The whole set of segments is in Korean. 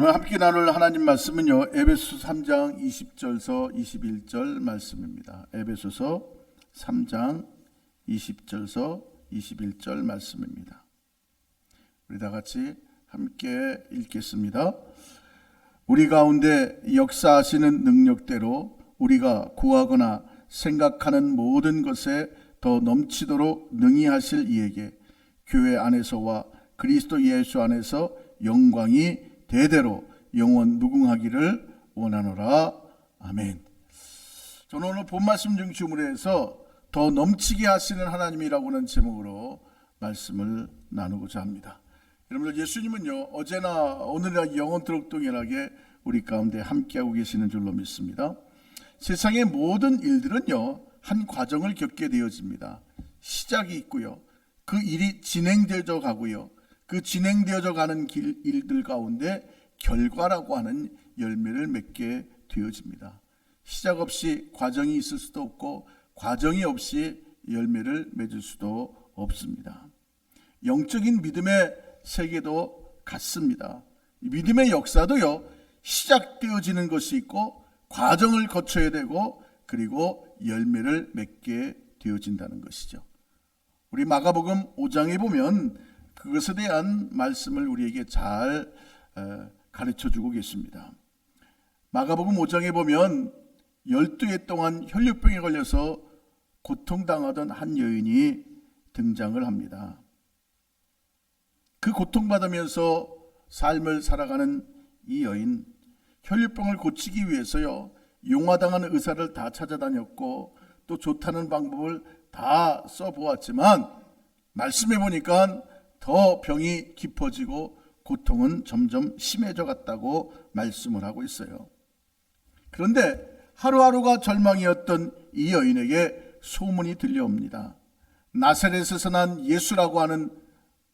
오늘 함께 나눌 하나님 말씀은요, 에베소서 3장 20절서 21절 말씀입니다. 에베소서 3장 20절서 21절 말씀입니다. 우리 다 같이 함께 읽겠습니다. 우리 가운데 역사하시는 능력대로 우리가 구하거나 생각하는 모든 것에 더 넘치도록 능히 하실 이에게 교회 안에서와 그리스도 예수 안에서 영광이 대대로 영원 무궁하기를 원하노라. 아멘. 저는 오늘 본 말씀 중 주문에서 더 넘치게 하시는 하나님이라고 하는 제목으로 말씀을 나누고자 합니다. 여러분들, 예수님은요, 어제나 오늘이나 영원토록 동일하게 우리 가운데 함께하고 계시는 줄로 믿습니다. 세상의 모든 일들은요, 한 과정을 겪게 되어집니다. 시작이 있고요, 그 일이 진행되어져 가고요, 그 진행되어져 가는 일들 가운데 결과라고 하는 열매를 맺게 되어집니다. 시작 없이 과정이 있을 수도 없고 과정이 없이 열매를 맺을 수도 없습니다. 영적인 믿음의 세계도 같습니다. 믿음의 역사도요, 시작되어지는 것이 있고 과정을 거쳐야 되고 그리고 열매를 맺게 되어진다는 것이죠. 우리 마가복음 5장에 보면 그것에 대한 말씀을 우리에게 잘 가르쳐주고 계십니다. 마가복음 5장에 보면 12해 동안 혈류병에 걸려서 고통당하던 한 여인이 등장을 합니다. 그 고통받으면서 삶을 살아가는 이 여인, 혈류병을 고치기 위해서요, 용화당하는 의사를 다 찾아다녔고 또 좋다는 방법을 다 써보았지만 말씀해 보니까 더 병이 깊어지고 고통은 점점 심해져 갔다고 말씀을 하고 있어요. 그런데 하루하루가 절망이었던 이 여인에게 소문이 들려옵니다. 나사렛에서 난 예수라고 하는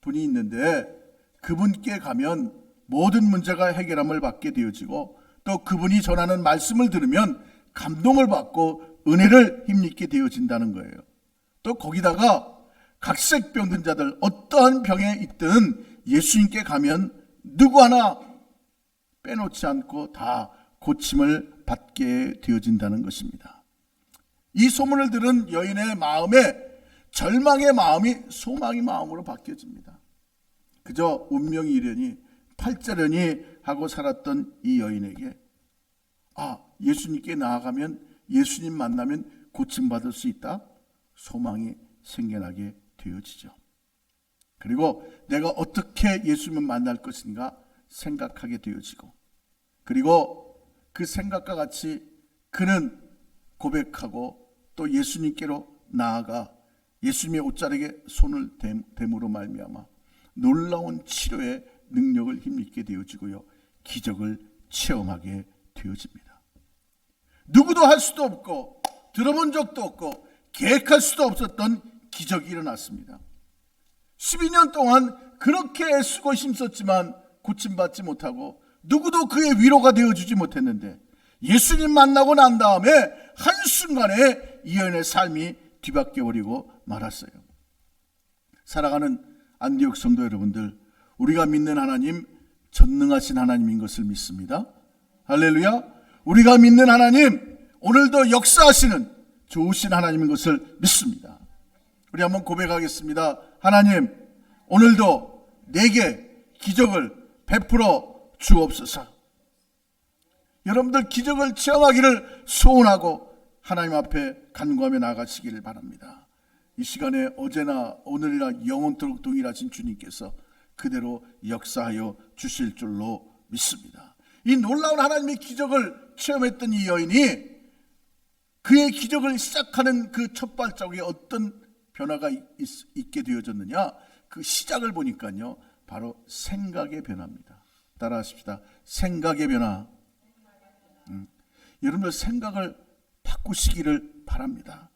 분이 있는데 그분께 가면 모든 문제가 해결함을 받게 되어지고 또 그분이 전하는 말씀을 들으면 감동을 받고 은혜를 힘입게 되어진다는 거예요. 또 거기다가 각색병든 자들, 어떠한 병에 있든 예수님께 가면 누구 하나 빼놓지 않고 다 고침을 받게 되어진다는 것입니다. 이 소문을 들은 여인의 마음에 절망의 마음이 소망의 마음으로 바뀌어집니다. 그저 운명이 이려니 팔자려니 하고 살았던 이 여인에게 예수님께 나아가면, 예수님 만나면 고침받을 수 있다, 소망이 생겨나게 되어지죠. 그리고 내가 어떻게 예수님을 만날 것인가 생각하게 되어지고, 그리고 그 생각과 같이 그는 고백하고 또 예수님께로 나아가 예수님의 옷자락에 손을 댐으로 말미암아 놀라운 치료의 능력을 힘입게 되어지고요, 기적을 체험하게 되어집니다. 누구도 할 수도 없고 들어본 적도 없고 계획할 수도 없었던 기적이 일어났습니다. 12년 동안 그렇게 애쓰고 힘썼지만 고침받지 못하고 누구도 그의 위로가 되어주지 못했는데 예수님 만나고 난 다음에 한순간에 이 여인의 삶이 뒤바뀌어버리고 말았어요. 살아가는 안디옥 성도 여러분들, 우리가 믿는 하나님 전능하신 하나님인 것을 믿습니다. 할렐루야. 우리가 믿는 하나님 오늘도 역사하시는 좋으신 하나님인 것을 믿습니다. 우리 한번 고백하겠습니다. 하나님, 오늘도 내게 기적을 베풀어 주옵소서. 여러분들 기적을 체험하기를 소원하고 하나님 앞에 간구하며 나아가시기를 바랍니다. 이 시간에 어제나 오늘이나 영원토록 동일하신 주님께서 그대로 역사하여 주실 줄로 믿습니다. 이 놀라운 하나님의 기적을 체험했던 이 여인이 그의 기적을 시작하는 그 첫 발자국에 어떤 변화가 있게 되어졌느냐, 그 시작을 보니까요, 바로 생각의 변화입니다. 따라하십시다. 생각의 변화. 여러분들 생각을 바꾸시기를 바랍니다.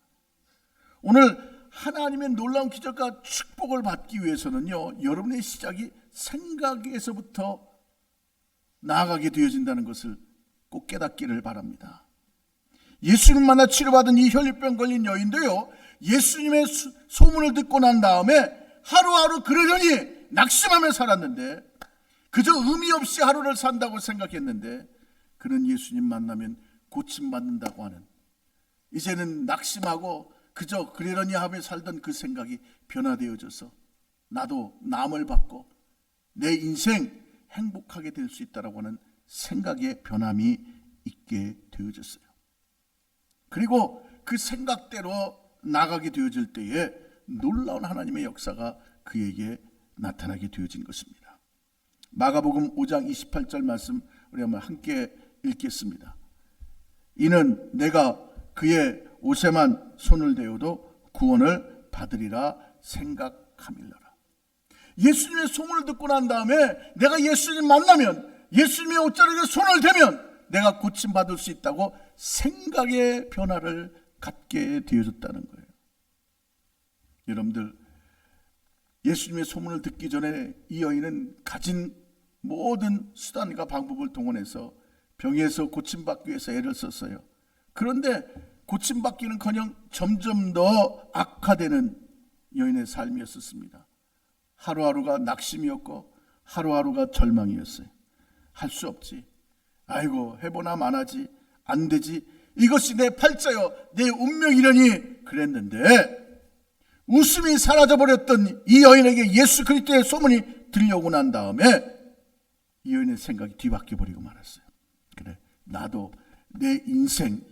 오늘 하나님의 놀라운 기적과 축복을 받기 위해서는요, 여러분의 시작이 생각에서부터 나아가게 되어진다는 것을 꼭 깨닫기를 바랍니다. 예수님 만나 치료받은 이 혈류병 걸린 여인도요, 예수님의 소문을 듣고 난 다음에 하루하루 그러려니 낙심하며 살았는데 그저 의미 없이 하루를 산다고 생각했는데 그는 예수님 만나면 고침받는다고 하는, 이제는 낙심하고 그저 그러려니 하며 살던 그 생각이 변화되어져서 나도 남을 받고 내 인생 행복하게 될 수 있다라고 하는 생각의 변함이 있게 되어졌어요. 그리고 그 생각대로 나가게 되어질 때에 놀라운 하나님의 역사가 그에게 나타나게 되어진 것입니다. 마가복음 5장 28절 말씀 우리 한번 함께 읽겠습니다. 이는 내가 그의 옷에만 손을 대어도 구원을 받으리라 생각함일러라. 예수님의 소문을 듣고 난 다음에 내가 예수님 만나면, 예수님의 옷자락에 손을 대면 내가 고침받을 수 있다고 생각의 변화를 갖게 되어졌다는 거예요. 여러분들, 예수님의 소문을 듣기 전에 이 여인은 가진 모든 수단과 방법을 동원해서 병에서 고침받기 위해서 애를 썼어요. 그런데 고침받기는커녕 점점 더 악화되는 여인의 삶이었습니다. 하루하루가 낙심이었고 하루하루가 절망이었어요. 할 수 없지, 아이고 해보나 마나지, 안 되지, 이것이 내 팔자요 내 운명이려니 그랬는데 웃음이 사라져버렸던 이 여인에게 예수 그리스도의 소문이 들려오고 난 다음에 이 여인의 생각이 뒤바뀌어버리고 말았어요. 그래, 나도 내 인생,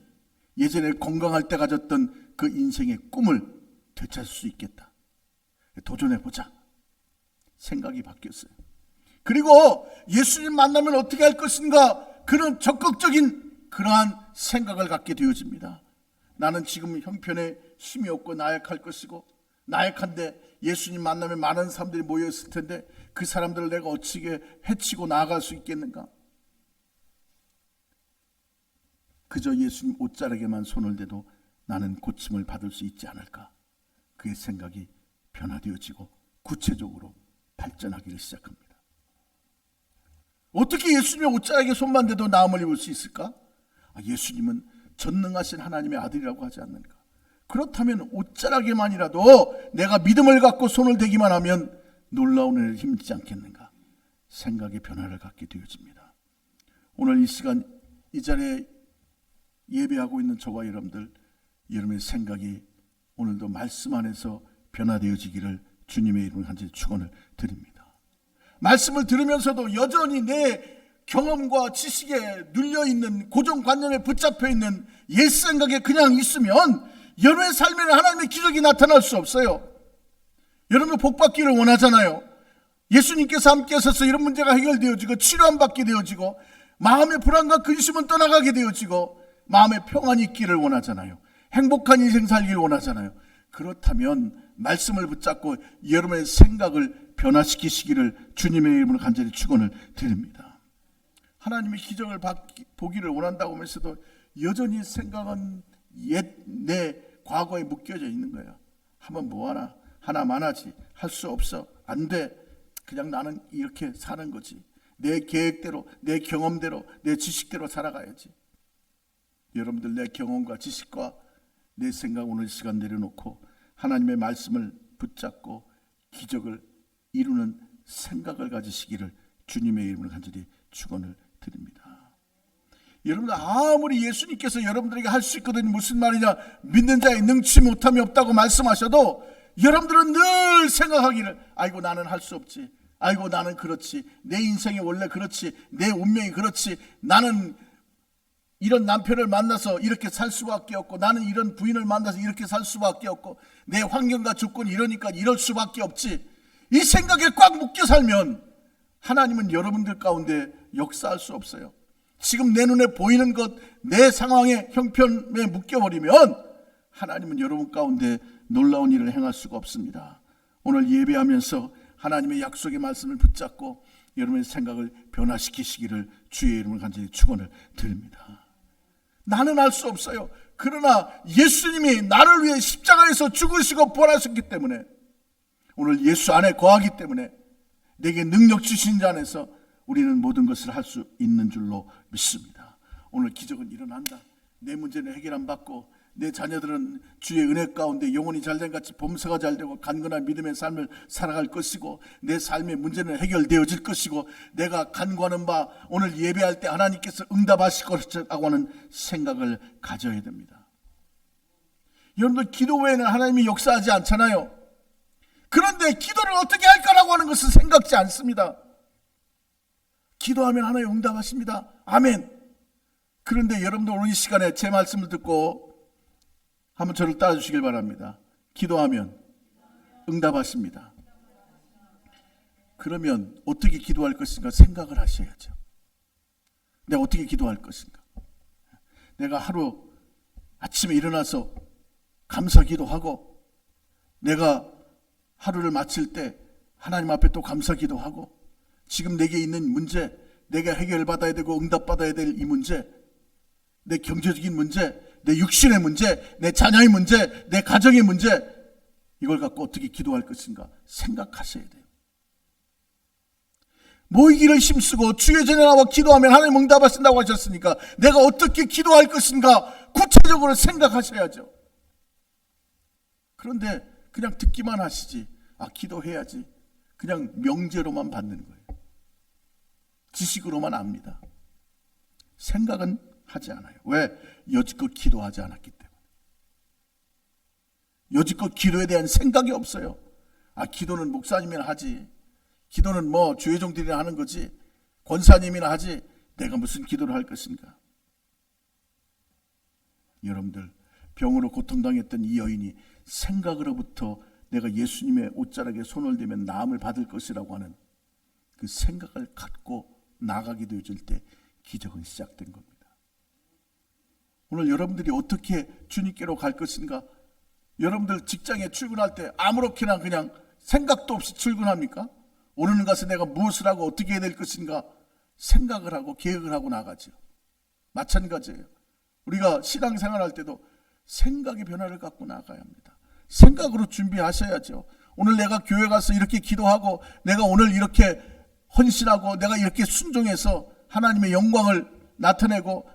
예전에 건강할 때 가졌던 그 인생의 꿈을 되찾을 수 있겠다, 도전해보자 생각이 바뀌었어요. 그리고 예수님 만나면 어떻게 할 것인가, 그런 적극적인 그러한 생각을 갖게 되어집니다. 나는 지금 형편에 힘이 없고 나약할 것이고, 나약한데 예수님 만나면 많은 사람들이 모여있을 텐데 그 사람들을 내가 어찌게 해치고 나아갈 수 있겠는가. 그저 예수님 옷자락에만 손을 대도 나는 고침을 받을 수 있지 않을까. 그의 생각이 변화되어지고 구체적으로 발전하기를 시작합니다. 어떻게 예수님의 옷자락에 손만 대도 나음을 입을 수 있을까? 예수님은 전능하신 하나님의 아들이라고 하지 않는가. 그렇다면 옷자락에만이라도 내가 믿음을 갖고 손을 대기만 하면 놀라운 은혜를 힘쓰지 않겠는가. 생각의 변화를 갖게 되어집니다. 오늘 이 시간 이 자리에 예배하고 있는 저와 여러분들, 여러분의 생각이 오늘도 말씀 안에서 변화되어지기를 주님의 이름으로 간절히 축원을 드립니다. 말씀을 들으면서도 여전히 내 경험과 지식에 눌려있는 고정관념에 붙잡혀있는 옛 생각에 그냥 있으면 여러분의 삶에는 하나님의 기적이 나타날 수 없어요. 여러분 복받기를 원하잖아요. 예수님께서 함께 하셔서 이런 문제가 해결되어지고 치료함 받게 되어지고 마음의 불안과 근심은 떠나가게 되어지고 마음의 평안이 있기를 원하잖아요. 행복한 인생 살기를 원하잖아요. 그렇다면 말씀을 붙잡고 여러분의 생각을 변화시키시기를 주님의 이름으로 간절히 축원을 드립니다. 하나님의 기적을 보기를 원한다고 하면서도 여전히 생각은 옛 내 과거에 묶여져 있는 거예요. 하면 뭐하나, 하나만 하지, 할 수 없어, 안 돼, 그냥 나는 이렇게 사는 거지, 내 계획대로, 내 경험대로, 내 지식대로 살아가야지. 여러분들, 내 경험과 지식과 내 생각 오늘 시간 내려놓고 하나님의 말씀을 붙잡고 기적을 이루는 생각을 가지시기를 주님의 이름으로 간절히 축원을 드립니다. 여러분들, 아무리 예수님께서 여러분들에게 할 수 있거든요, 무슨 말이냐, 믿는 자의 능치 못함이 없다고 말씀하셔도 여러분들은 늘 생각하기를, 아이고 나는 할 수 없지, 아이고 나는 그렇지, 내 인생이 원래 그렇지, 내 운명이 그렇지, 나는 이런 남편을 만나서 이렇게 살 수밖에 없고, 나는 이런 부인을 만나서 이렇게 살 수밖에 없고, 내 환경과 조건이 이러니까 이럴 수밖에 없지, 이 생각에 꽉 묶여 살면 하나님은 여러분들 가운데 역사할 수 없어요. 지금 내 눈에 보이는 것, 내 상황의 형편에 묶여버리면 하나님은 여러분 가운데 놀라운 일을 행할 수가 없습니다. 오늘 예배하면서 하나님의 약속의 말씀을 붙잡고 여러분의 생각을 변화시키시기를 주의 이름을 간절히 축원을 드립니다. 나는 할 수 없어요. 그러나 예수님이 나를 위해 십자가에서 죽으시고 부활하셨기 때문에, 오늘 예수 안에 거하기 때문에 내게 능력 주신 자 안에서 우리는 모든 것을 할 수 있는 줄로 믿습니다. 오늘 기적은 일어난다. 내 문제는 해결 안 받고 내 자녀들은 주의 은혜 가운데 영혼이 잘된 같이 범사가 잘되고 간건한 믿음의 삶을 살아갈 것이고 내 삶의 문제는 해결되어질 것이고 내가 간구하는 바 오늘 예배할 때 하나님께서 응답하실 것이라고 하는 생각을 가져야 됩니다. 여러분들 기도 외에는 하나님이 역사하지 않잖아요. 그런데 기도를 어떻게 할까라고 하는 것은 생각지 않습니다. 기도하면 하나님 응답하십니다. 아멘. 그런데 여러분들 오늘 이 시간에 제 말씀을 듣고 한번 저를 따라주시길 바랍니다. 기도하면 응답하십니다. 그러면 어떻게 기도할 것인가 생각을 하셔야죠. 내가 어떻게 기도할 것인가. 내가 하루 아침에 일어나서 감사 기도하고 내가 하루를 마칠 때 하나님 앞에 또 감사 기도하고 지금 내게 있는 문제, 내가 해결받아야 되고 응답받아야 될 이 문제, 내 경제적인 문제, 내 육신의 문제, 내 자녀의 문제, 내 가정의 문제, 이걸 갖고 어떻게 기도할 것인가 생각하셔야 돼요. 모이기를 힘쓰고 주의 전에 나와 기도하면 하나님 응답하신다고 하셨으니까 내가 어떻게 기도할 것인가 구체적으로 생각하셔야죠. 그런데 그냥 듣기만 하시지, 기도해야지, 그냥 명제로만 받는 거예요. 지식으로만 압니다. 생각은 하지 않아요. 왜? 여지껏 기도하지 않았기 때문에. 여지껏 기도에 대한 생각이 없어요. 기도는 목사님이나 하지, 기도는 뭐 주회종들이나 하는 거지, 권사님이나 하지, 내가 무슨 기도를 할 것인가. 여러분들, 병으로 고통당했던 이 여인이 생각으로부터 내가 예수님의 옷자락에 손을 대면 나음을 받을 것이라고 하는 그 생각을 갖고 나가게 되어질 때 기적은 시작된 겁니다. 오늘 여러분들이 어떻게 주님께로 갈 것인가? 여러분들 직장에 출근할 때 아무렇게나 그냥 생각도 없이 출근합니까? 오는 것에 내가 무엇을 하고 어떻게 해야 될 것인가 생각을 하고 계획을 하고 나가죠. 마찬가지예요. 우리가 신앙생활 할 때도 생각의 변화를 갖고 나가야 합니다. 생각으로 준비하셔야죠. 오늘 내가 교회 가서 이렇게 기도하고 내가 오늘 이렇게 헌신하고 내가 이렇게 순종해서 하나님의 영광을 나타내고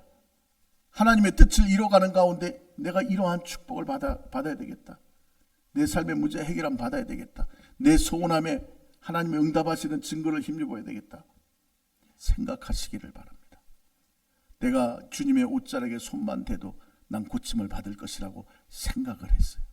하나님의 뜻을 이뤄가는 가운데 내가 이러한 축복을 받아야 되겠다. 내 삶의 문제 해결함 받아야 되겠다. 내 소원함에 하나님의 응답하시는 증거를 힘입어야 되겠다. 생각하시기를 바랍니다. 내가 주님의 옷자락에 손만 대도 난 고침을 받을 것이라고 생각을 했어요.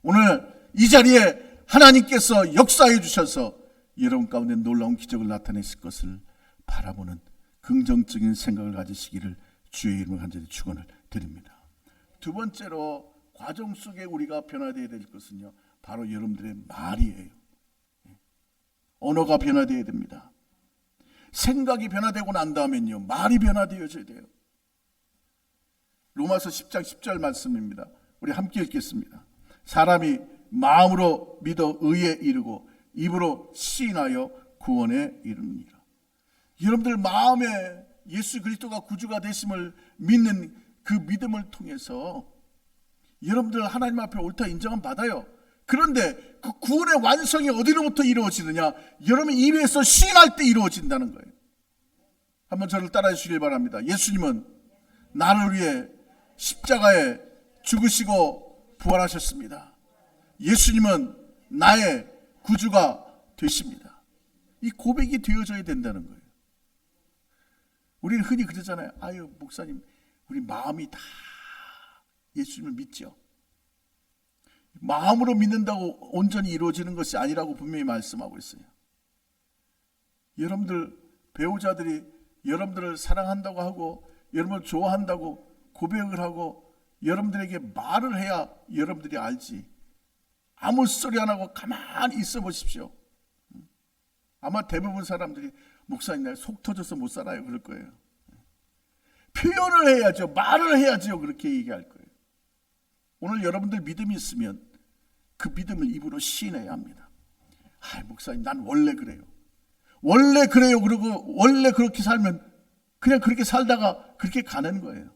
오늘 이 자리에 하나님께서 역사해 주셔서 여러분 가운데 놀라운 기적을 나타내실 것을 바라보는 긍정적인 생각을 가지시기를 주의 이름으로 간절히 축원을 드립니다. 두 번째로 과정 속에 우리가 변화되어야 될 것은요, 바로 여러분들의 말이에요. 언어가 변화되어야 됩니다. 생각이 변화되고 난 다음엔요, 말이 변화되어져야 돼요. 로마서 10장 10절 말씀입니다. 우리 함께 읽겠습니다. 사람이 마음으로 믿어 의에 이르고 입으로 시인하여 구원에 이릅니다. 여러분들 마음에 예수 그리스도가 구주가 되심을 믿는 그 믿음을 통해서 여러분들 하나님 앞에 옳다 인정은 받아요. 그런데 그 구원의 완성이 어디로부터 이루어지느냐? 여러분 입에서 시인할 때 이루어진다는 거예요. 한번 저를 따라해 주시길 바랍니다. 예수님은 나를 위해 십자가에 죽으시고 부활하셨습니다. 예수님은 나의 구주가 되십니다. 이 고백이 되어져야 된다는 거예요. 우리는 흔히 그러잖아요. 아유 목사님, 우리 마음이 다 예수님을 믿죠. 마음으로 믿는다고 온전히 이루어지는 것이 아니라고 분명히 말씀하고 있어요. 여러분들 배우자들이 여러분들을 사랑한다고 하고 여러분을 좋아한다고 고백을 하고 여러분들에게 말을 해야 여러분들이 알지. 아무 소리 안 하고 가만히 있어 보십시오. 아마 대부분 사람들이 목사님 나 속 터져서 못 살아요 그럴 거예요. 표현을 해야죠. 말을 해야죠. 그렇게 얘기할 거예요. 오늘 여러분들 믿음이 있으면 그 믿음을 입으로 시인해야 합니다. 목사님 난 원래 그래요. 원래 그래요. 그러고 원래 그렇게 살면 그냥 그렇게 살다가 그렇게 가는 거예요.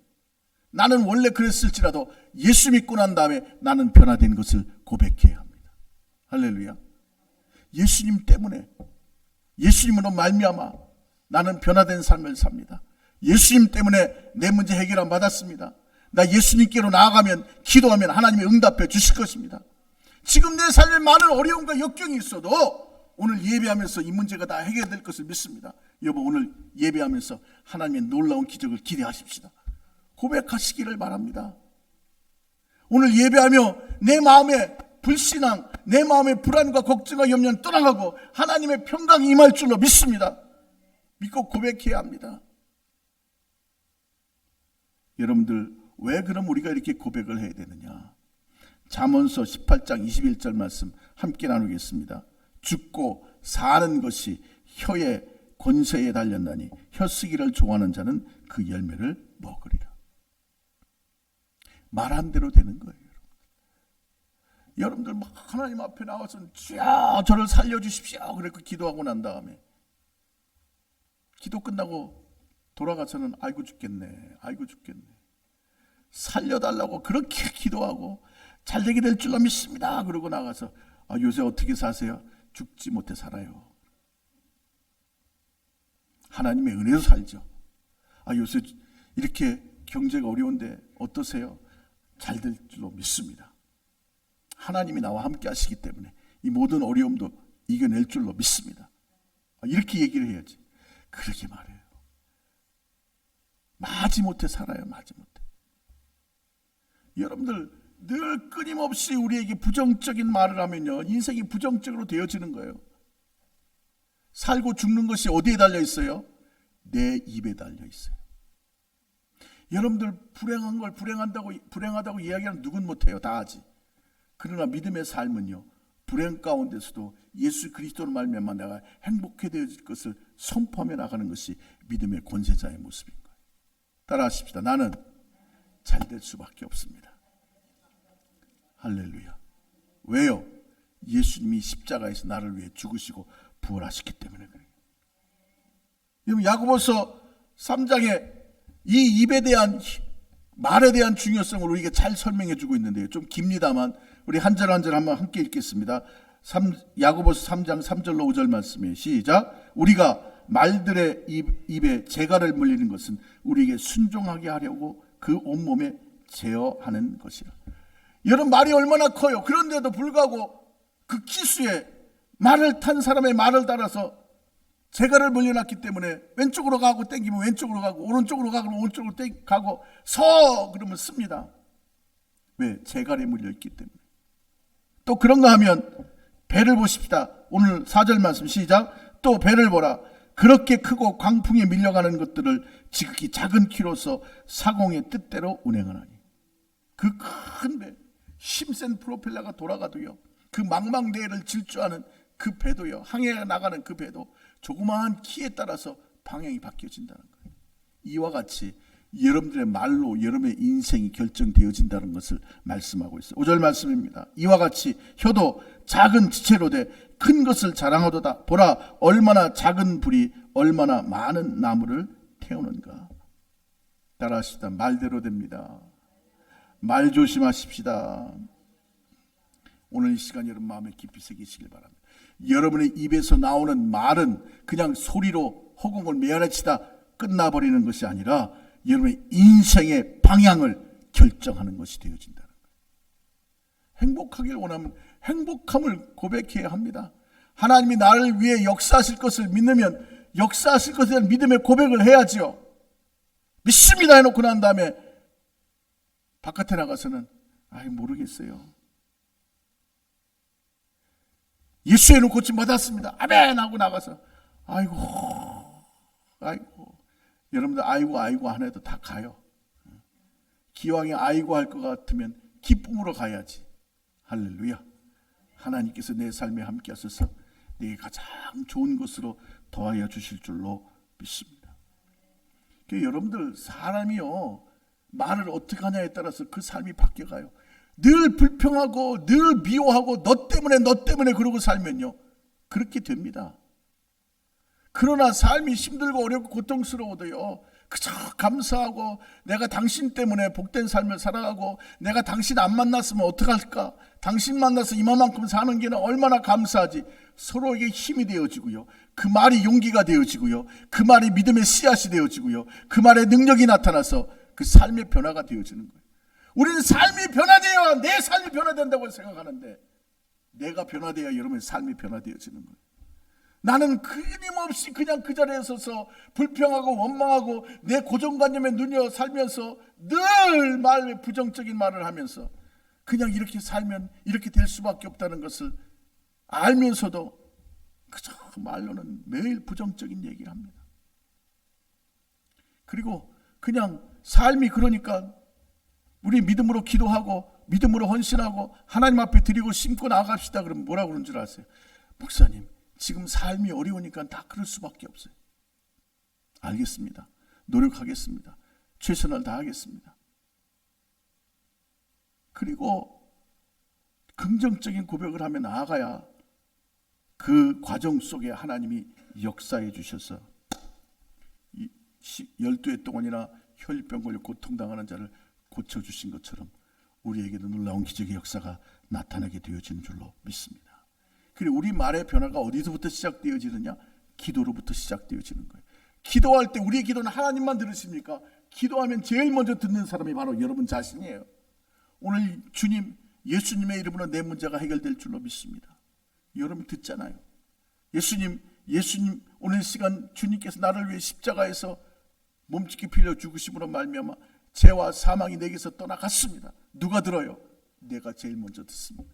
나는 원래 그랬을지라도 예수 믿고 난 다음에 나는 변화된 것을 고백해야 합니다. 할렐루야. 예수님 때문에 예수님으로 말미암아 나는 변화된 삶을 삽니다. 예수님 때문에 내 문제 해결 안 받았습니다. 나 예수님께로 나아가면, 기도하면 하나님이 응답해 주실 것입니다. 지금 내 삶에 많은 어려움과 역경이 있어도 오늘 예배하면서 이 문제가 다 해결될 것을 믿습니다. 여보, 오늘 예배하면서 하나님의 놀라운 기적을 기대하십시다. 고백하시기를 바랍니다. 오늘 예배하며 내 마음의 불신앙, 내 마음의 불안과 걱정과 염려는 떠나가고 하나님의 평강이 임할 줄로 믿습니다. 믿고 고백해야 합니다. 여러분들, 왜 그럼 우리가 이렇게 고백을 해야 되느냐? 잠언서 18장 21절 말씀 함께 나누겠습니다. 죽고 사는 것이 혀의 권세에 달렸나니 혀쓰기를 좋아하는 자는 그 열매를 먹으리라. 말한 대로 되는 거예요. 여러분들 막 하나님 앞에 나와서 주여 저를 살려주십시오 그렇게 기도하고 난 다음에 기도 끝나고 돌아가서는 아이고 죽겠네, 아이고 죽겠네, 살려달라고 그렇게 기도하고 잘되게 될 줄로 믿습니다 그러고 나가서 요새 어떻게 사세요? 죽지 못해 살아요. 하나님의 은혜로 살죠. 요새 이렇게 경제가 어려운데 어떠세요? 잘 될 줄로 믿습니다. 하나님이 나와 함께 하시기 때문에 이 모든 어려움도 이겨낼 줄로 믿습니다. 이렇게 얘기를 해야지. 그렇게 말해요. 마지못해 살아요. 마지못해. 여러분들 늘 끊임없이 우리에게 부정적인 말을 하면요, 인생이 부정적으로 되어지는 거예요. 살고 죽는 것이 어디에 달려 있어요? 내 입에 달려 있어요. 여러분들 불행한 걸 불행하다고 이야기하는 누군 못해요. 다 하지. 그러나 믿음의 삶은요, 불행 가운데서도 예수 그리스도로 말미암아 내가 행복해 되어질 것을 선포하며 나가는 것이 믿음의 권세자의 모습인 거예요. 따라하십시다. 나는 잘 될 수밖에 없습니다. 할렐루야. 왜요? 예수님이 십자가에서 나를 위해 죽으시고 부활하셨기 때문에 그래요. 여러분, 야고보서 3장에 이 입에 대한 말에 대한 중요성을 우리에게 잘 설명해 주고 있는데요. 좀 깁니다만 우리 한 절 한 절 한번 함께 읽겠습니다. 야고보서 3장 3절로 5절 말씀에 시작. 우리가 말들의 입에 재갈을 물리는 것은 우리에게 순종하게 하려고 그 온몸에 제어하는 것이라. 여러분, 말이 얼마나 커요. 그런데도 불구하고 그 기수에 말을 탄 사람의 말을 따라서 재갈을 물려놨기 때문에 왼쪽으로 가고 땡기면 왼쪽으로 가고 오른쪽으로 가고 오른쪽으로 가고 서 그러면 씁니다. 왜? 재갈에 물려있기 때문에. 또 그런가 하면 배를 보십시다. 오늘 4절 말씀 시작. 또 배를 보라. 그렇게 크고 광풍에 밀려가는 것들을 지극히 작은 키로서 사공의 뜻대로 운행하나니. 그 큰 배, 힘센 프로펠러가 돌아가도요, 그 망망대해를 질주하는 그 배도요, 항해에 나가는 그 배도 조그마한 키에 따라서 방향이 바뀌어진다는 거예요. 이와 같이 여러분들의 말로 여러분의 인생이 결정되어진다는 것을 말씀하고 있어요. 5절 말씀입니다. 이와 같이 혀도 작은 지체로 돼 큰 것을 자랑하도다. 보라, 얼마나 작은 불이 얼마나 많은 나무를 태우는가. 따라하시다. 말대로 됩니다. 말 조심하십시다. 오늘 이 시간 여러분 마음에 깊이 새기시길 바랍니다. 여러분의 입에서 나오는 말은 그냥 소리로 허공을 메아리치다 끝나버리는 것이 아니라 여러분의 인생의 방향을 결정하는 것이 되어진다는 거예요. 행복하길 원하면 행복함을 고백해야 합니다. 하나님이 나를 위해 역사하실 것을 믿으면 역사하실 것에 대한 믿음의 고백을 해야지요. 믿습니다 해놓고 난 다음에 바깥에 나가서는 모르겠어요. 예수의 는 고침 받았습니다. 아멘 하고 나가서 아이고 여러분들 아이고 안 해도 다 가요. 기왕에 아이고 할 것 같으면 기쁨으로 가야지. 할렐루야. 하나님께서 내 삶에 함께 하셔서 내게 가장 좋은 것으로 더하여 주실 줄로 믿습니다. 여러분들 사람이요, 말을 어떻게 하냐에 따라서 그 삶이 바뀌어가요. 늘 불평하고 늘 미워하고 너 때문에 그러고 살면요, 그렇게 됩니다. 그러나 삶이 힘들고 어렵고 고통스러워도요, 그저 감사하고 내가 당신 때문에 복된 삶을 살아가고 내가 당신 안 만났으면 어떡할까, 당신 만나서 이만큼 사는 게 얼마나 감사하지. 서로에게 힘이 되어지고요, 그 말이 용기가 되어지고요, 그 말이 믿음의 씨앗이 되어지고요, 그 말의 능력이 나타나서 그 삶의 변화가 되어지는 거예요. 우리는 삶이 변화되어야 내 삶이 변화된다고 생각하는데 내가 변화되어야 여러분의 삶이 변화되어지는 거예요. 나는 끊임없이 그냥 그 자리에 서서 불평하고 원망하고 내 고정관념에 누려 살면서 늘 말에 부정적인 말을 하면서 그냥 이렇게 살면 이렇게 될 수밖에 없다는 것을 알면서도 그저 말로는 매일 부정적인 얘기를 합니다. 그리고 그냥 삶이 그러니까 우리 믿음으로 기도하고 믿음으로 헌신하고 하나님 앞에 드리고 심고 나아갑시다. 그러면 뭐라고 그러는 줄 아세요? 목사님, 지금 삶이 어려우니까 다 그럴 수밖에 없어요. 알겠습니다. 노력하겠습니다. 최선을 다하겠습니다. 그리고 긍정적인 고백을 하며 나아가야 그 과정 속에 하나님이 역사해 주셔서 12해 동안이나 혈병 걸려 고통당하는 자를 고쳐주신 것처럼 우리에게도 놀라운 기적의 역사가 나타나게 되어지는 줄로 믿습니다. 그리고 우리 말의 변화가 어디서부터 시작되어지느냐? 기도로부터 시작되어지는 거예요. 기도할 때 우리의 기도는 하나님만 들으십니까? 기도하면 제일 먼저 듣는 사람이 바로 여러분 자신이에요. 오늘 주님, 예수님의 이름으로 내 문제가 해결될 줄로 믿습니다. 여러분 듣잖아요. 예수님 오늘 시간 주님께서 나를 위해 십자가에서 몸짓기 빌려 죽으심으로 말미암아 죄와 사망이 내게서 떠나갔습니다. 누가 들어요? 내가 제일 먼저 듣습니다.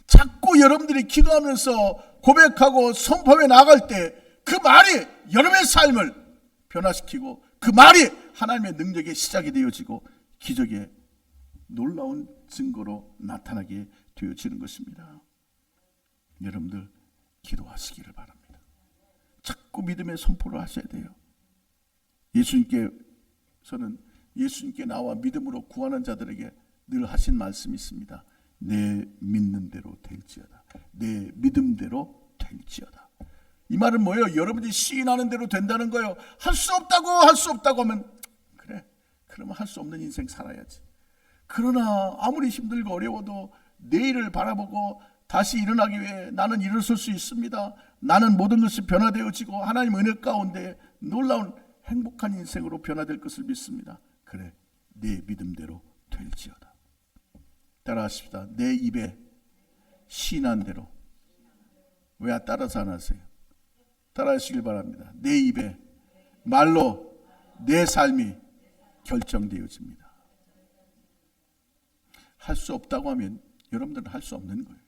자꾸 여러분들이 기도하면서 고백하고 선포해 나갈 때 그 말이 여러분의 삶을 변화시키고 그 말이 하나님의 능력의 시작이 되어지고 기적의 놀라운 증거로 나타나게 되어지는 것입니다. 여러분들 기도하시기를 바랍니다. 자꾸 믿음의 선포를 하셔야 돼요. 예수님께서는 예수님께 나와 믿음으로 구하는 자들에게 늘 하신 말씀이 있습니다. 내 믿는 대로 될지어다. 내 믿음대로 될지어다. 이 말은 뭐예요? 여러분이 시인하는 대로 된다는 거예요. 할 수 없다고 하면 그래, 그러면 할 수 없는 인생 살아야지. 그러나 아무리 힘들고 어려워도 내일을 바라보고 다시 일어나기 위해 나는 일어설 수 있습니다. 나는 모든 것이 변화되어지고 하나님 은혜 가운데 놀라운 행복한 인생으로 변화될 것을 믿습니다. 그래, 내 믿음대로 될지어다. 따라하십시다. 내 입에 시인한 대로. 왜 따라서 안 하세요? 따라하시길 바랍니다. 내 입에 말로 내 삶이 결정되어집니다. 할 수 없다고 하면 여러분들은 할 수 없는 거예요.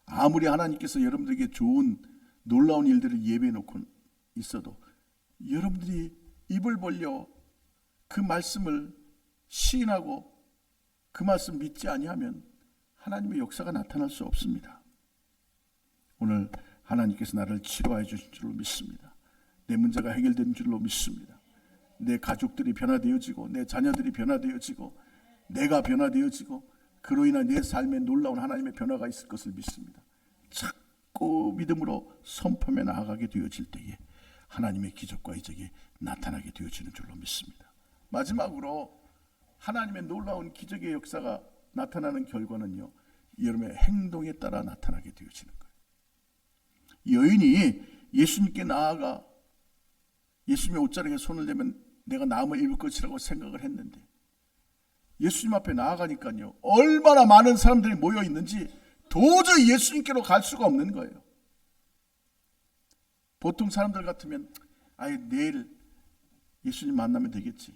아무리 하나님께서 여러분들에게 좋은 놀라운 일들을 예배해 놓고 있어도 여러분들이 입을 벌려 그 말씀을 시인하고 그 말씀 믿지 아니하면 하나님의 역사가 나타날 수 없습니다. 오늘 하나님께서 나를 치료해 주신 줄로 믿습니다. 내 문제가 해결된 줄로 믿습니다. 내 가족들이 변화되어지고 내 자녀들이 변화되어지고 내가 변화되어지고 그로 인한 내 삶에 놀라운 하나님의 변화가 있을 것을 믿습니다. 자꾸 믿음으로 선포하며 나아가게 되어질 때에 하나님의 기적과 이적이 나타나게 되어지는 줄로 믿습니다. 마지막으로 하나님의 놀라운 기적의 역사가 나타나는 결과는요, 여러분의 행동에 따라 나타나게 되어지는 거예요. 여인이 예수님께 나아가 예수님의 옷자락에 손을 대면 내가 나음을 입을 것이라고 생각을 했는데 예수님 앞에 나아가니까요, 얼마나 많은 사람들이 모여 있는지 도저히 예수님께로 갈 수가 없는 거예요. 보통 사람들 같으면 내일 예수님 만나면 되겠지,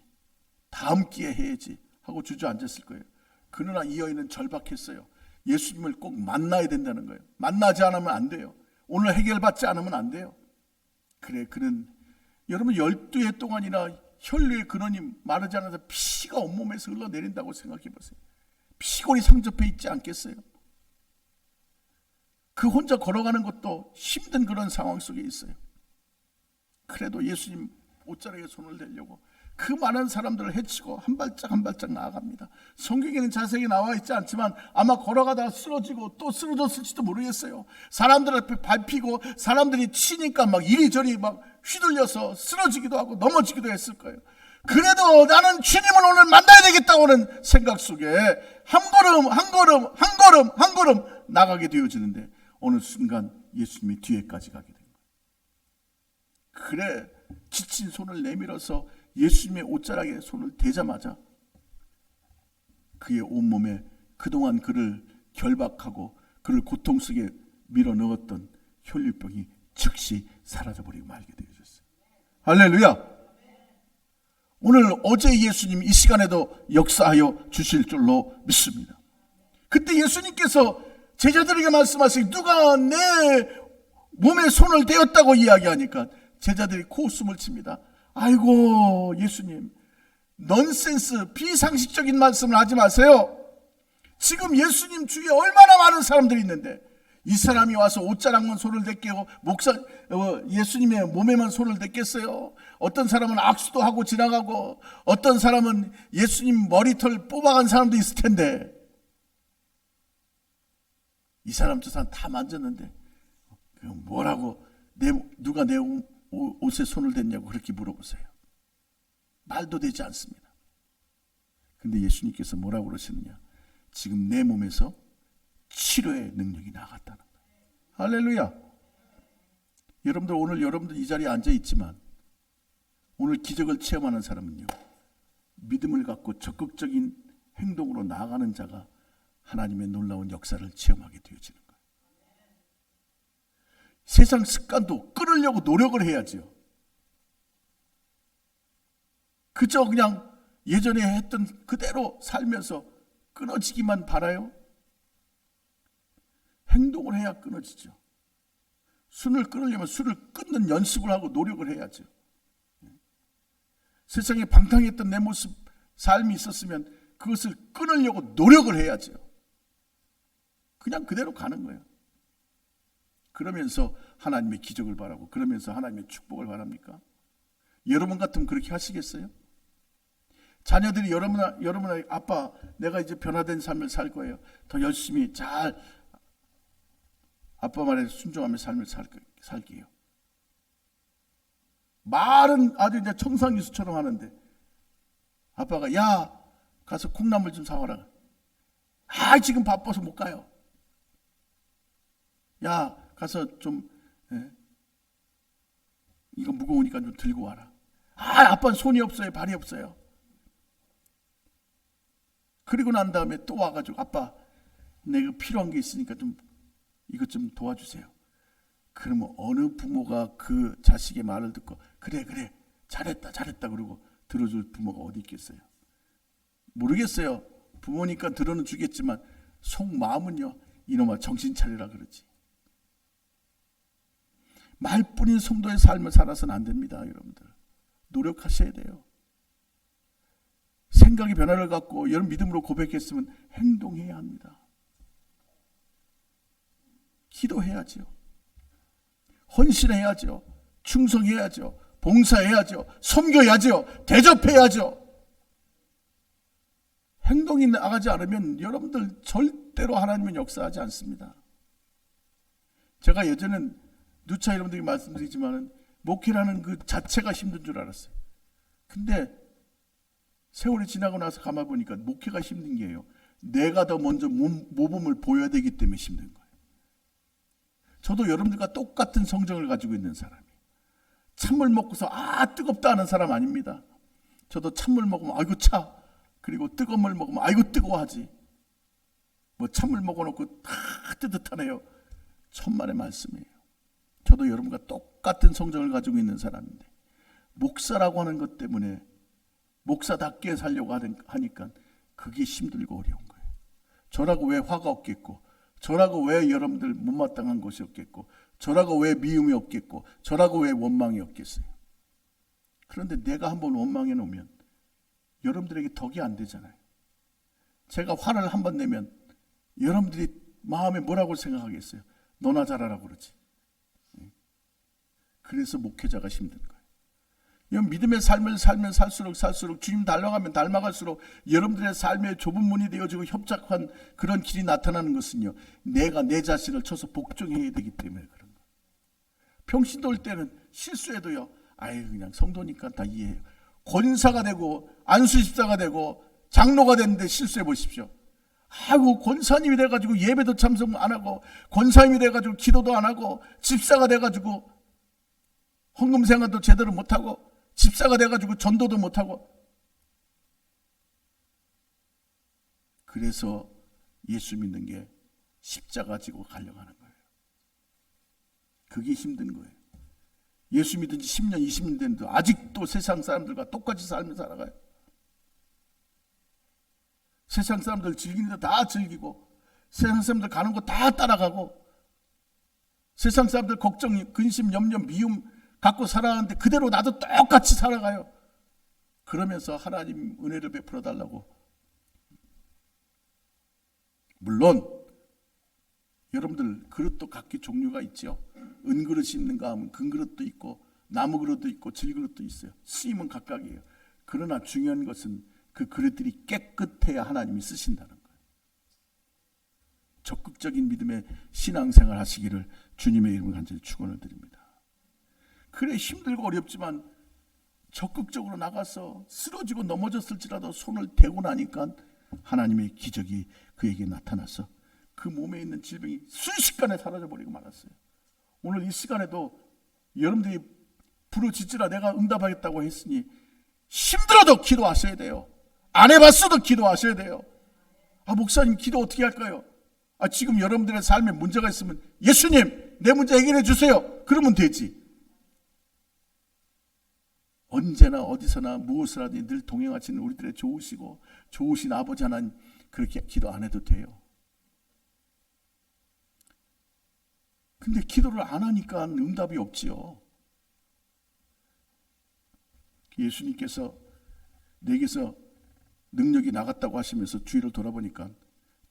다음 기회에 해야지 하고 주저앉았을 거예요. 그러나 이 여인은 절박했어요. 예수님을 꼭 만나야 된다는 거예요. 만나지 않으면 안 돼요. 오늘 해결받지 않으면 안 돼요. 그래, 그는 여러분 12해 동안이나 혈류의 근원이 마르지 않아서 피가 온몸에서 흘러내린다고 생각해 보세요. 피골이 상접해 있지 않겠어요? 그 혼자 걸어가는 것도 힘든 그런 상황 속에 있어요. 그래도 예수님 옷자락에 손을 대려고 그 많은 사람들을 헤치고 한 발짝 한 발짝 나아갑니다. 성경에는 자세히 나와 있지 않지만 아마 걸어가다가 쓰러지고 또 쓰러졌을지도 모르겠어요. 사람들 앞에 밟히고 사람들이 치니까 막 이리저리 막 휘둘려서 쓰러지기도 하고 넘어지기도 했을 거예요. 그래도 나는 주님을 오늘 만나야 되겠다고는 생각 속에 한 걸음 나가게 되어지는데 어느 순간 예수님이 뒤에까지 가게 된 거예요. 그래, 지친 손을 내밀어서 예수님의 옷자락에 손을 대자마자 그의 온몸에 그동안 그를 결박하고 그를 고통 속에 밀어넣었던 혈류병이 즉시 사라져버리고 말게 되어졌어요. 할렐루야. 오늘 어제 예수님 이 시간에도 역사하여 주실 줄로 믿습니다. 그때 예수님께서 제자들에게 말씀하시기, 누가 내 몸에 손을 대었다고 이야기하니까 제자들이 코웃음을 칩니다. 아이고 예수님, 넌센스, 비상식적인 말씀을 하지 마세요. 지금 예수님 주위에 얼마나 많은 사람들이 있는데 이 사람이 와서 옷자락만 손을 댔겠고 예수님의 몸에만 손을 댔겠어요? 어떤 사람은 악수도 하고 지나가고 어떤 사람은 예수님 머리털 뽑아간 사람도 있을 텐데 이 사람 저 사람 다 만졌는데 뭐라고 누가 내 옷에 손을 댔냐고 그렇게 물어보세요. 말도 되지 않습니다. 근데 예수님께서 뭐라고 그러시느냐, 지금 내 몸에서 치료의 능력이 나갔다는 거예요. 할렐루야. 여러분들 오늘 여러분들 이 자리에 앉아 있지만 오늘 기적을 체험하는 사람은요, 믿음을 갖고 적극적인 행동으로 나아가는 자가 하나님의 놀라운 역사를 체험하게 되어지는 거예요. 세상 습관도 끊으려고 노력을 해야지요. 그저 그냥 예전에 했던 그대로 살면서 끊어지기만 바라요? 행동을 해야 끊어지죠. 술을 끊으려면 술을 끊는 연습을 하고 노력을 해야죠. 세상에 방탕했던 내 모습, 삶이 있었으면 그것을 끊으려고 노력을 해야죠. 그냥 그대로 가는 거예요. 그러면서 하나님의 기적을 바라고, 그러면서 하나님의 축복을 바랍니까? 여러분 같으면 그렇게 하시겠어요? 자녀들이 여러분의 아빠, 내가 이제 변화된 삶을 살 거예요. 더 열심히 잘 아빠 말에 순종하며 삶을 살게요. 말은 아주 이제 청산유수처럼 하는데 아빠가 야 가서 콩나물 좀 사와라. 아 지금 바빠서 못 가요. 야 가서 좀 이거 무거우니까 좀 들고 와라. 아 아빠는 손이 없어요, 발이 없어요. 그리고 난 다음에 또 와가지고 아빠 내가 필요한 게 있으니까 좀 이것 좀 도와주세요. 그러면 어느 부모가 그 자식의 말을 듣고 그래 잘했다 그러고 들어줄 부모가 어디 있겠어요? 모르겠어요. 부모니까 들어는 주겠지만 속마음은요, 이놈아 정신 차리라 그러지. 말뿐인 성도의 삶을 살아서는 안 됩니다. 여러분들 노력하셔야 돼요. 생각의 변화를 갖고 여러분 믿음으로 고백했으면 행동해야 합니다. 기도해야죠. 헌신해야죠. 충성해야죠. 봉사해야죠. 섬겨야죠. 대접해야죠. 행동이 나가지 않으면 여러분들 절대로 하나님은 역사하지 않습니다. 제가 예전엔 누차 여러분들이 말씀드리지만 목회라는 그 자체가 힘든 줄 알았어요. 근데 세월이 지나고 나서 가만 보니까 목회가 힘든 게요, 내가 더 먼저 모범을 보여야 되기 때문에 힘든 거예요. 저도 여러분들과 똑같은 성정을 가지고 있는 사람이에요. 찬물 먹고서 뜨겁다 하는 사람 아닙니다. 저도 찬물 먹으면 아이고 차, 그리고 뜨거운 물 먹으면 아이고 뜨거워하지. 뭐 찬물 먹어놓고 다 뜨뜻하네요. 천만의 말씀이에요. 저도 여러분과 똑같은 성정을 가지고 있는 사람인데 목사라고 하는 것 때문에 목사답게 살려고 하니까 그게 힘들고 어려운 거예요. 저라고 왜 화가 없겠고, 저라고 왜 여러분들 못마땅한 것이 없겠고, 저라고 왜 미움이 없겠고, 저라고 왜 원망이 없겠어요. 그런데 내가 한번 원망해 놓으면 여러분들에게 덕이 안 되잖아요. 제가 화를 한번 내면 여러분들이 마음에 뭐라고 생각하겠어요? 너나 잘하라고 그러지. 그래서 목회자가 힘든 거예요. 믿음의 삶을 살면 살수록 주님 닮아갈수록 여러분들의 삶의 좁은 문이 되어지고 협착한 그런 길이 나타나는 것은요, 내가 내 자신을 쳐서 복종해야 되기 때문에 그런 거예요. 평신도 올 때는 실수해도요, 그냥 성도니까 다 이해해요. 권사가 되고 안수집사가 되고 장로가 됐는데 실수해 보십시오. 권사님이 돼가지고 예배도 참석 안 하고, 권사님이 돼가지고 기도도 안 하고, 집사가 돼가지고 헌금 생활도 제대로 못하고, 집사가 돼가지고 전도도 못하고, 그래서 예수 믿는 게 십자가 지고 가려고 하는 거예요. 그게 힘든 거예요. 예수 믿은 지 10년, 20년 됐는데 아직도 세상 사람들과 똑같이 살면서 살아가요. 세상 사람들 즐기는 데 다 즐기고, 세상 사람들 가는 거 다 따라가고, 세상 사람들 걱정, 근심, 염려, 미움 갖고 살아가는데 그대로 나도 똑같이 살아가요. 그러면서 하나님 은혜를 베풀어 달라고. 물론 여러분들 그릇도 각기 종류가 있죠. 은그릇이 있는가 하면 금그릇도 있고 나무 그릇도 있고 질그릇도 있어요. 쓰임은 각각이에요. 그러나 중요한 것은 그 그릇들이 깨끗해야 하나님이 쓰신다는 거예요. 적극적인 믿음의 신앙생활 하시기를 주님의 이름으로 간절히 축원을 드립니다. 그래 힘들고 어렵지만 적극적으로 나가서 쓰러지고 넘어졌을지라도 손을 대고 나니까 하나님의 기적이 그에게 나타나서 그 몸에 있는 질병이 순식간에 사라져버리고 말았어요. 오늘 이 시간에도 여러분들이 부르짖으라 내가 응답하겠다고 했으니 힘들어도 기도하셔야 돼요. 안 해봤어도 기도하셔야 돼요. 목사님 기도 어떻게 할까요? 지금 여러분들의 삶에 문제가 있으면 예수님 내 문제 해결해 주세요. 그러면 되지. 언제나 어디서나 무엇을 하든지 늘 동행하시는 우리들의 좋으시고 좋으신 아버지 하나님 그렇게 기도 안 해도 돼요. 근데 기도를 안 하니까 응답이 없지요. 예수님께서 내게서 능력이 나갔다고 하시면서 뒤를 돌아보니까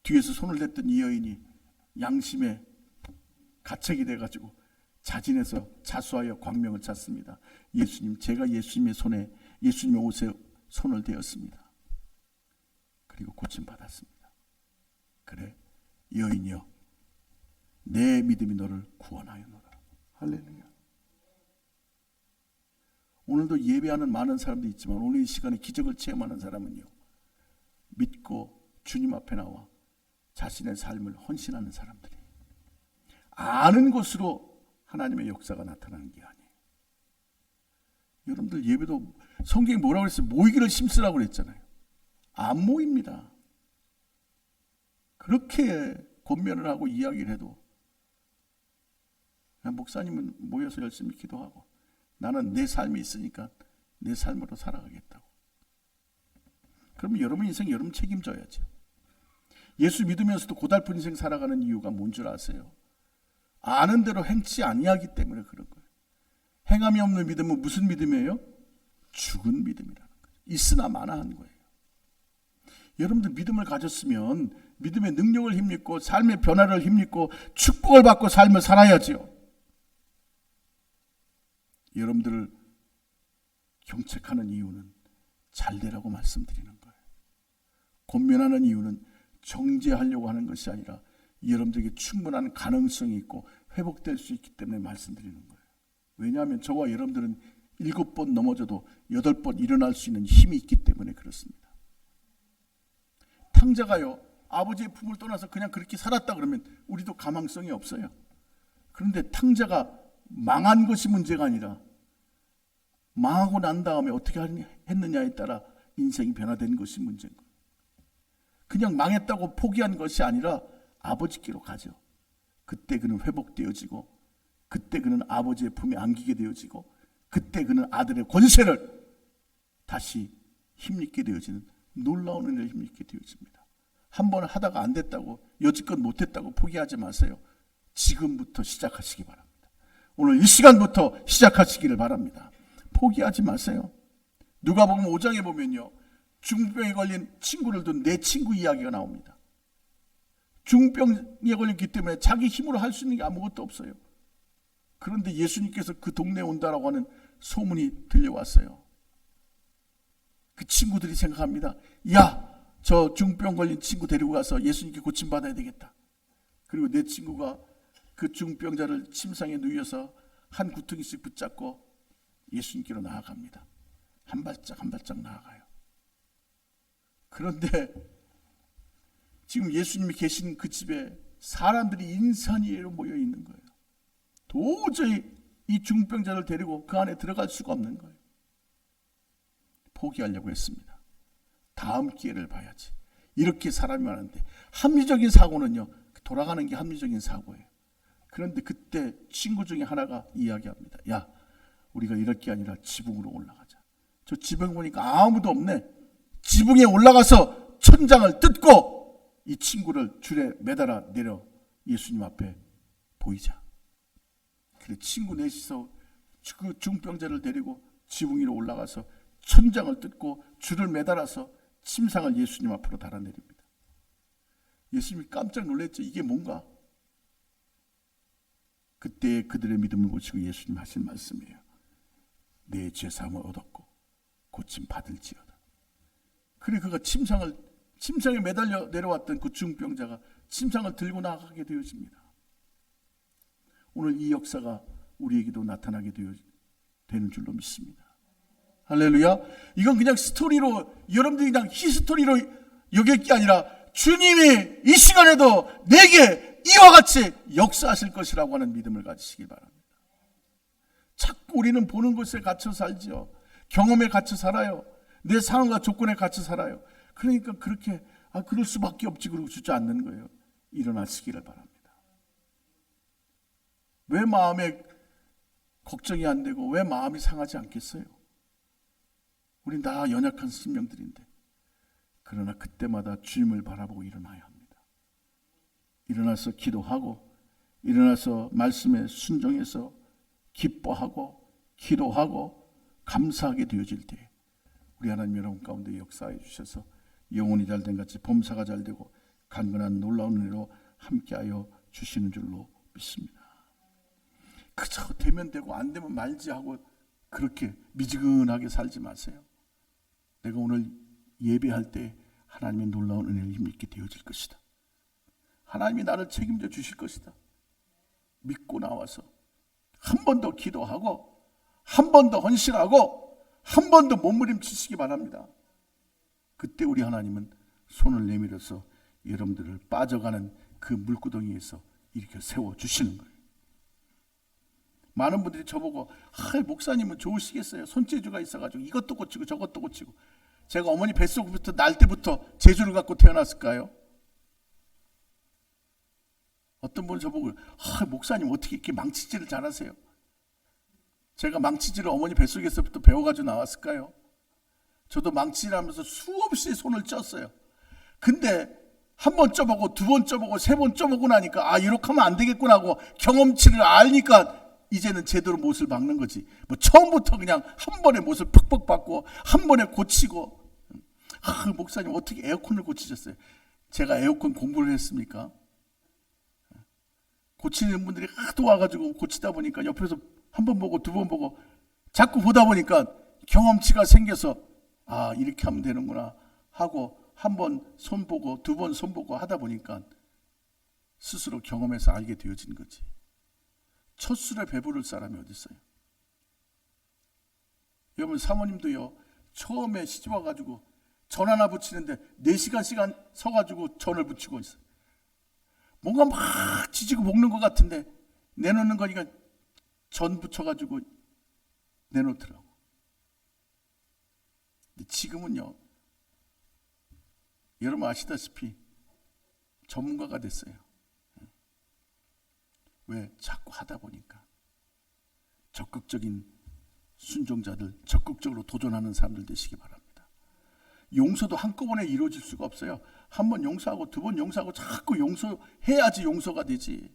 뒤에서 손을 댔던 이 여인이 양심에 가책이 돼가지고 자진해서 자수하여 광명을 찾습니다. 예수님, 제가 예수님의 손에, 예수님의 옷에 손을 대었습니다. 그리고 고침받았습니다. 그래, 여인이여, 내 믿음이 너를 구원하였노라. 할렐루야. 오늘도 예배하는 많은 사람도 있지만 오늘 이 시간에 기적을 체험하는 사람은요, 믿고 주님 앞에 나와 자신의 삶을 헌신하는 사람들이 아는 것으로 하나님의 역사가 나타나는 게 아니에요. 여러분들 예배도 성경이 뭐라고 그랬어요? 모이기를 힘쓰라고 그랬잖아요. 안 모입니다. 그렇게 권면을 하고 이야기를 해도 목사님은 모여서 열심히 기도하고 나는 내 삶이 있으니까 내 삶으로 살아가겠다고. 그러면 여러분 인생 여러분 책임져야죠. 예수 믿으면서도 고달픈 인생 살아가는 이유가 뭔 줄 아세요? 아는 대로 행치 아니하기 때문에 그런 거예요. 행함이 없는 믿음은 무슨 믿음이에요? 죽은 믿음이라는 거예요. 있으나 마나한 거예요. 여러분들 믿음을 가졌으면 믿음의 능력을 힘입고 삶의 변화를 힘입고 축복을 받고 삶을 살아야지요. 여러분들을 경책하는 이유는 잘 되라고 말씀드리는 거예요. 권면하는 이유는 정죄하려고 하는 것이 아니라 여러분들에게 충분한 가능성이 있고 회복될 수 있기 때문에 말씀드리는 거예요. 왜냐하면 저와 여러분들은 7번 넘어져도 8번 일어날 수 있는 힘이 있기 때문에 그렇습니다. 탕자가요, 아버지의 품을 떠나서 그냥 그렇게 살았다 그러면 우리도 가망성이 없어요. 그런데 탕자가 망한 것이 문제가 아니라 망하고 난 다음에 어떻게 했느냐에 따라 인생이 변화된 것이 문제인 거예요. 그냥 망했다고 포기한 것이 아니라 아버지께로 가죠. 그때 그는 회복되어지고 그때 그는 아버지의 품에 안기게 되어지고 그때 그는 아들의 권세를 다시 힘입게 되어지는 놀라운 은혜를 힘입게 되어집니다. 한번 하다가 안 됐다고 여지껏 못했다고 포기하지 마세요. 지금부터 시작하시기 바랍니다. 오늘 이 시간부터 시작하시기를 바랍니다. 포기하지 마세요. 누가복음 5장에 보면요, 중병에 걸린 친구를 둔 네 친구 이야기가 나옵니다. 중병에 걸렸기 때문에 자기 힘으로 할 수 있는 게 아무것도 없어요. 그런데 예수님께서 그 동네에 온다라고 하는 소문이 들려왔어요. 그 친구들이 생각합니다. 야, 저 중병 걸린 친구 데리고 가서 예수님께 고침받아야 되겠다. 그리고 내 친구가 그 중병자를 침상에 누워서 한 구퉁이씩 붙잡고 예수님께로 나아갑니다. 한 발짝 한 발짝 나아가요. 그런데 지금 예수님이 계신 그 집에 사람들이 인산이로 모여 있는 거예요. 도저히 이 중병자를 데리고 그 안에 들어갈 수가 없는 거예요. 포기하려고 했습니다. 다음 기회를 봐야지. 이렇게 사람이 많은데 합리적인 사고는요, 돌아가는 게 합리적인 사고예요. 그런데 그때 친구 중에 하나가 이야기합니다. 야, 우리가 이럴 게 아니라 지붕으로 올라가자. 저 지붕 보니까 아무도 없네. 지붕에 올라가서 천장을 뜯고 이 친구를 줄에 매달아 내려 예수님 앞에 보이자. 그래, 친구 넷이서 그 중병자를 데리고 지붕 위로 올라가서 천장을 뜯고 줄을 매달아서 침상을 예수님 앞으로 달아내립니다. 예수님이 깜짝 놀랐죠. 이게 뭔가? 그때 그들의 믿음을 보시고 예수님 하신 말씀이에요. 내 죄사함을 얻었고 고침 받을지어다. 그래, 그가 침상에 매달려 내려왔던 그 중병자가 침상을 들고 나가게 되어집니다. 오늘 이 역사가 우리에게도 나타나게 되는 줄로 믿습니다. 할렐루야. 이건 그냥 스토리로, 여러분들이 그냥 히스토리로 여길 게 아니라 주님이 이 시간에도 내게 이와 같이 역사하실 것이라고 하는 믿음을 가지시기 바랍니다. 자꾸 우리는 보는 것에 갇혀 살죠. 경험에 갇혀 살아요. 내 상황과 조건에 갇혀 살아요. 그러니까 그렇게 그럴 수밖에 없지 그러고 주지 않는 거예요. 일어나시기를 바랍니다. 왜 마음에 걱정이 안 되고 왜 마음이 상하지 않겠어요? 우린 다 연약한 생명들인데. 그러나 그때마다 주님을 바라보고 일어나야 합니다. 일어나서 기도하고, 일어나서 말씀에 순종해서 기뻐하고 기도하고 감사하게 되어질 때 우리 하나님 여러분 가운데 역사해 주셔서 영혼이 잘된 같이 범사가 잘되고 간근한 놀라운 은혜로 함께하여 주시는 줄로 믿습니다. 그저 되면 되고 안 되면 말지 하고 그렇게 미지근하게 살지 마세요. 내가 오늘 예배할 때 하나님의 놀라운 은혜를 힘있게 되어질 것이다. 하나님이 나를 책임져 주실 것이다. 믿고 나와서 한 번 더 기도하고 한 번 더 헌신하고 한 번 더 몸부림치시기 바랍니다. 그때 우리 하나님은 손을 내밀어서 여러분들을 빠져가는 그 물구덩이에서 이렇게 세워주시는 거예요. 많은 분들이 저보고 목사님은 좋으시겠어요. 손재주가 있어가지고 이것도 고치고 저것도 고치고. 제가 어머니 뱃속부터 날 때부터 재주를 갖고 태어났을까요? 어떤 분은 저보고 목사님 어떻게 이렇게 망치질을 잘하세요? 제가 망치질을 어머니 뱃속에서부터 배워가지고 나왔을까요? 저도 망치질하면서 수없이 손을 쪘어요. 근데 한 번 쪄보고 두 번 쪄보고 세 번 쪄보고 나니까 이렇게 하면 안 되겠구나 하고 경험치를 알니까 이제는 제대로 못을 박는 거지. 뭐 처음부터 그냥 한 번에 못을 팍팍 박고 한 번에 고치고. 목사님 어떻게 에어컨을 고치셨어요? 제가 에어컨 공부를 했습니까? 고치는 분들이 하도 와가지고 고치다 보니까 옆에서 한 번 보고 두 번 보고 자꾸 보다 보니까 경험치가 생겨서 이렇게 하면 되는구나 하고 한 번 손 보고 두 번 손 보고 하다 보니까 스스로 경험해서 알게 되어진 거지. 첫 술에 배부를 사람이 어디 있어요? 여러분 사모님도요, 처음에 시집 와가지고 전 하나 붙이는데 4시간 서가지고 전을 붙이고 있어요. 뭔가 막 지지고 볶는 것 같은데 내놓는 거니까 전 붙여가지고 내놓더라고. 근데 지금은요, 여러분 아시다시피 전문가가 됐어요. 왜? 자꾸 하다 보니까. 적극적인 순종자들, 적극적으로 도전하는 사람들 되시기 바랍니다. 용서도 한꺼번에 이루어질 수가 없어요. 한 번 용서하고 두 번 용서하고 자꾸 용서해야지 용서가 되지.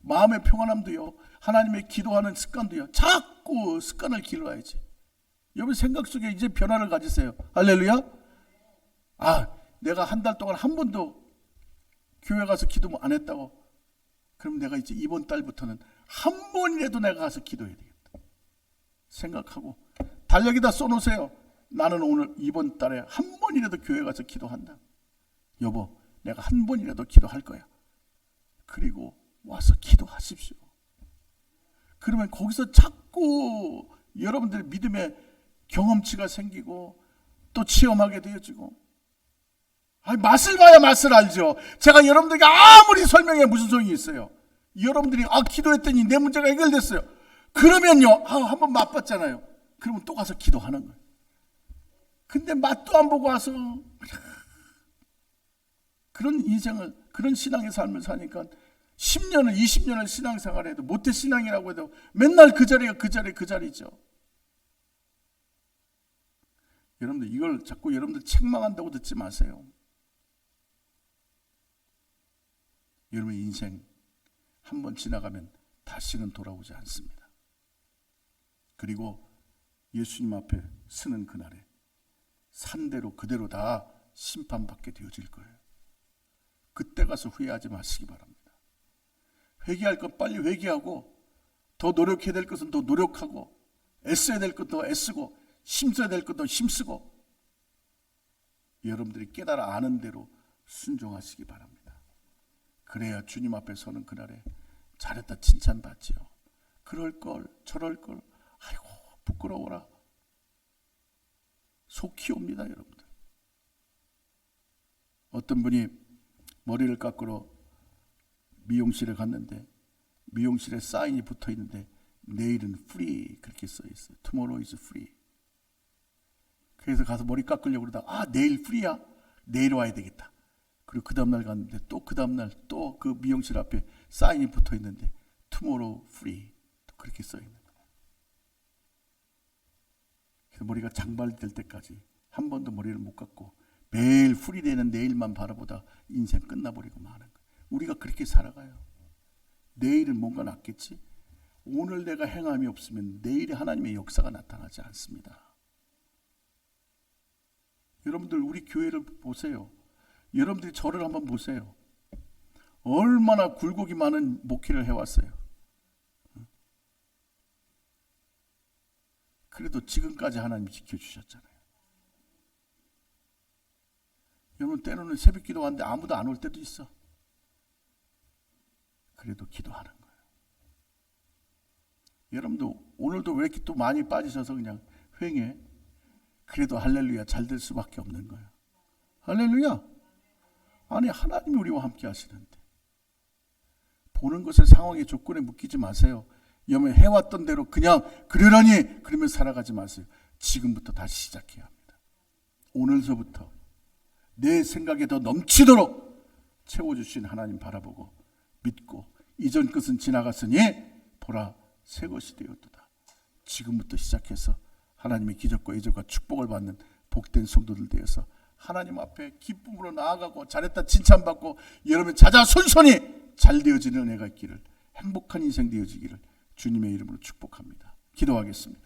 마음의 평안함도요, 하나님의 기도하는 습관도요, 자꾸 습관을 길러야지. 여러분 생각 속에 이제 변화를 가지세요. 할렐루야. 내가 한 달 동안 한 번도 교회 가서 기도 안 했다고. 그럼 내가 이제 이번 달부터는 한 번이라도 내가 가서 기도해야 되겠다 생각하고 달력에다 써놓으세요. 나는 오늘 이번 달에 한 번이라도 교회 가서 기도한다. 여보, 내가 한 번이라도 기도할 거야. 그리고 와서 기도하십시오. 그러면 거기서 자꾸 여러분들 믿음의 경험치가 생기고 또 체험하게 되어지고. 맛을 봐야 맛을 알죠. 제가 여러분들에게 아무리 설명해 무슨 소용이 있어요. 여러분들이 기도했더니 내 문제가 해결됐어요. 그러면요, 한번 맛봤잖아요. 그러면 또 가서 기도하는 거예요. 근데 맛도 안 보고 와서 그런 인생을, 그런 신앙의 삶을 사니까 10년을 20년을 신앙생활을 해도 모태신앙이라고 해도 맨날 그 자리가 그 자리죠. 여러분들 이걸 자꾸 여러분들 책망한다고 듣지 마세요. 여러분의 인생 한번 지나가면 다시는 돌아오지 않습니다. 그리고 예수님 앞에 서는 그날에 산대로 그대로 다 심판받게 되어질 거예요. 그때 가서 후회하지 마시기 바랍니다. 회개할 것 빨리 회개하고, 더 노력해야 될 것은 더 노력하고, 애써야 될 것 더 애쓰고, 힘써야 될 것 더 힘쓰고, 여러분들이 깨달아 아는 대로 순종하시기 바랍니다. 그래야 주님 앞에 서는 그날에 잘했다 칭찬받지요. 그럴 걸 저럴 걸, 아이고 부끄러워라, 속히 옵니다. 여러분들, 어떤 분이 머리를 깎으러 미용실에 갔는데 미용실에 사인이 붙어 있는데 내일은 free 그렇게 써 있어요. Tomorrow is free. 그래서 가서 머리 깎으려고 그러다가 내일 프리야? 내일 와야 되겠다. 그리고 그 다음날 갔는데 또 그 다음날 또 그 미용실 앞에 사인이 붙어 있는데 Tomorrow free 그렇게 써 있는 거예요. 그래서 머리가 장발될 때까지 한 번도 머리를 못 깎고 매일 풀이되는 내일만 바라보다 인생 끝나버리고 마는 거예요. 우리가 그렇게 살아가요. 내일은 뭔가 낫겠지? 오늘 내가 행함이 없으면 내일에 하나님의 역사가 나타나지 않습니다. 여러분들 우리 교회를 보세요. 여러분들이 저를 한번 보세요. 얼마나 굴곡이 많은 목회를 해왔어요. 그래도 지금까지 하나님이 지켜주셨잖아요. 여러분 때로는 새벽 기도하는데 아무도 안 올 때도 있어. 그래도 기도하는 거예요. 여러분도 오늘도 왜 이렇게 또 많이 빠지셔서 그냥 횡해? 그래도 할렐루야 잘 될 수밖에 없는 거예요. 할렐루야. 아니 하나님이 우리와 함께 하시는데 보는 것의 상황의 조건에 묶이지 마세요. 여러분 해왔던 대로 그냥 그러려니 그러면 살아가지 마세요. 지금부터 다시 시작해야 합니다. 오늘서부터 내 생각에 더 넘치도록 채워주신 하나님 바라보고 믿고 이전 것은 지나갔으니 보라 새 것이 되었도다. 지금부터 시작해서 하나님의 기적과 이적과 축복을 받는 복된 성도들 되어서 하나님 앞에 기쁨으로 나아가고 잘했다 칭찬받고 여러분 자자손손이 잘 되어지는 은혜가 있기를, 행복한 인생 되어지기를 주님의 이름으로 축복합니다. 기도하겠습니다.